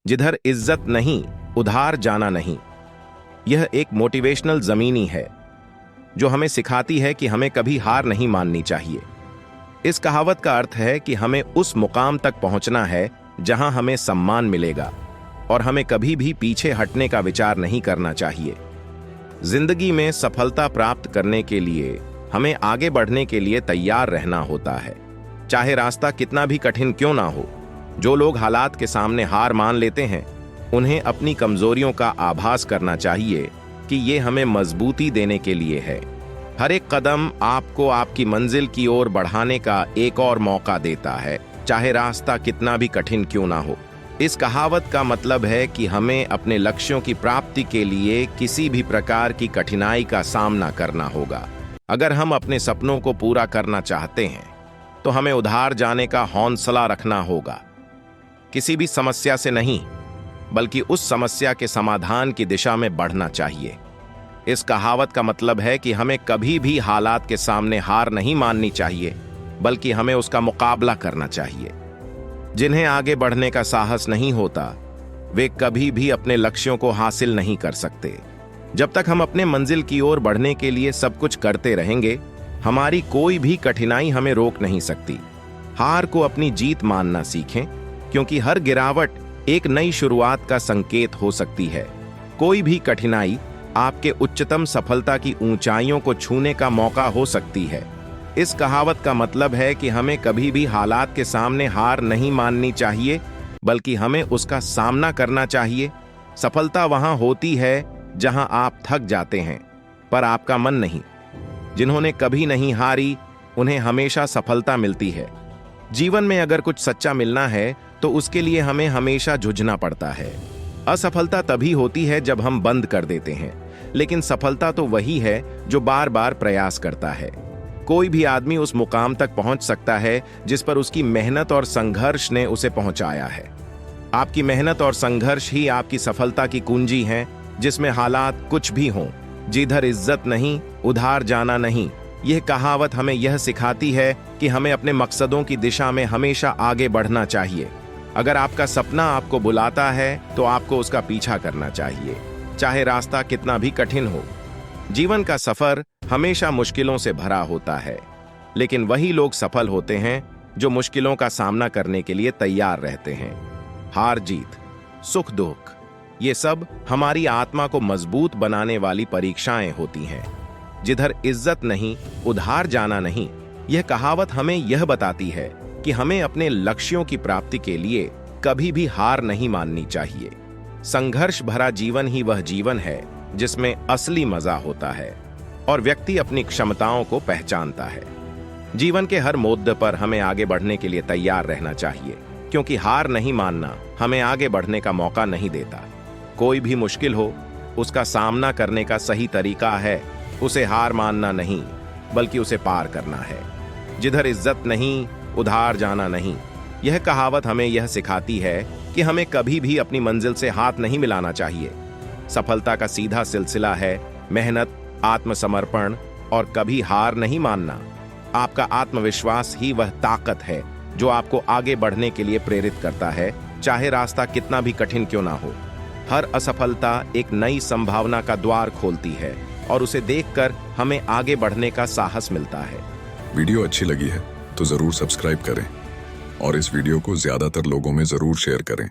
जिधर इज्जत नहीं, उधार जाना नहीं। यह एक मोटिवेशनल जमीनी है जो हमें सिखाती है कि हमें कभी हार नहीं माननी चाहिए। इस कहावत का अर्थ है कि हमें उस मुकाम तक पहुंचना है जहां हमें सम्मान मिलेगा और हमें कभी भी पीछे हटने का विचार नहीं करना चाहिए। जिंदगी में सफलता प्राप्त करने के लिए हमें आगे बढ़ने के लिए तैयार रहना होता है, चाहे रास्ता कितना भी कठिन क्यों ना हो। जो लोग हालात के सामने हार मान लेते हैं, उन्हें अपनी कमजोरियों का आभास करना चाहिए कि ये हमें मजबूती देने के लिए है। हर एक कदम आपको आपकी मंजिल की ओर बढ़ाने का एक और मौका देता है, चाहे रास्ता कितना भी कठिन क्यों ना हो। इस कहावत का मतलब है कि हमें अपने लक्ष्यों की प्राप्ति के लिए किसी भी प्रकार की कठिनाई का सामना करना होगा। अगर हम अपने सपनों को पूरा करना चाहते हैं तो हमें उधार जाने का हौसला रखना होगा। किसी भी समस्या से नहीं, बल्कि उस समस्या के समाधान की दिशा में बढ़ना चाहिए। इस कहावत का मतलब है कि हमें कभी भी हालात के सामने हार नहीं माननी चाहिए, बल्कि हमें उसका मुकाबला करना चाहिए। जिन्हें आगे बढ़ने का साहस नहीं होता, वे कभी भी अपने लक्ष्यों को हासिल नहीं कर सकते। जब तक हम अपने मंजिल की ओर बढ़ने के लिए सब कुछ करते रहेंगे, हमारी कोई भी कठिनाई हमें रोक नहीं सकती। हार को अपनी जीत मानना सीखें, क्योंकि हर गिरावट एक नई शुरुआत का संकेत हो सकती है। कोई भी कठिनाई आपके उच्चतम सफलता की ऊंचाइयों को छूने का मौका हो सकती है। इस कहावत का मतलब है कि हमें कभी भी हालात के सामने हार नहीं माननी चाहिए, बल्कि हमें उसका सामना करना चाहिए। सफलता वहां होती है जहां आप थक जाते हैं, पर आपका मन नहीं। जिन्होंने कभी नहीं हारी, उन्हें हमेशा सफलता मिलती है। जीवन में अगर कुछ सच्चा मिलना है तो उसके लिए हमें हमेशा जूझना पड़ता है। असफलता तभी होती है जब हम बंद कर देते हैं, लेकिन सफलता तो वही है जो बार बार प्रयास करता है। कोई भी आदमी उस मुकाम तक पहुंच सकता है जिस पर उसकी मेहनत और संघर्ष ने उसे पहुंचाया है। आपकी मेहनत और संघर्ष ही आपकी सफलता की कुंजी हैं, जिसमें हालात कुछ भी हों। जिधर इज्जत नहीं, उधार जाना नहीं। यह कहावत हमें यह सिखाती है कि हमें अपने मकसदों की दिशा में हमेशा आगे बढ़ना चाहिए। अगर आपका सपना आपको बुलाता है तो आपको उसका पीछा करना चाहिए, चाहे रास्ता कितना भी कठिन हो। जीवन का सफर हमेशा मुश्किलों से भरा होता है, लेकिन वही लोग सफल होते हैं जो मुश्किलों का सामना करने के लिए तैयार रहते हैं। हार जीत, सुख दुख, ये सब हमारी आत्मा को मजबूत बनाने वाली परीक्षाएं होती हैं। जिधर इज्जत नहीं, उधार जाना नहीं। यह कहावत हमें यह बताती है कि हमें अपने लक्ष्यों की प्राप्ति के लिए कभी भी हार नहीं माननी चाहिए। संघर्ष भरा जीवन ही वह जीवन है जिसमें असली मजा होता है और व्यक्ति अपनी क्षमताओं को पहचानता है। जीवन के हर मोड़ पर हमें आगे बढ़ने के लिए तैयार रहना चाहिए, क्योंकि हार नहीं मानना हमें आगे बढ़ने का मौका नहीं देता। कोई भी मुश्किल हो, उसका सामना करने का सही तरीका है उसे हार मानना नहीं, बल्कि उसे पार करना है। जिधर इज्जत नहीं, उधार जाना नहीं। यह कहावत हमें यह सिखाती है कि हमें कभी भी अपनी मंजिल से हाथ नहीं मिलाना चाहिए। सफलता का सीधा सिलसिला है मेहनत, आत्मसमर्पण और कभी हार नहीं मानना। आपका आत्मविश्वास ही वह ताकत है जो आपको आगे बढ़ने के लिए प्रेरित करता है, चाहे रास्ता कितना भी कठिन क्यों ना हो। हर असफलता एक नई संभावना का द्वार खोलती है और उसे देखकर हमें आगे बढ़ने का साहस मिलता है। वीडियो अच्छी लगी है तो जरूर सब्सक्राइब करें और इस वीडियो को ज्यादातर लोगों में जरूर शेयर करें।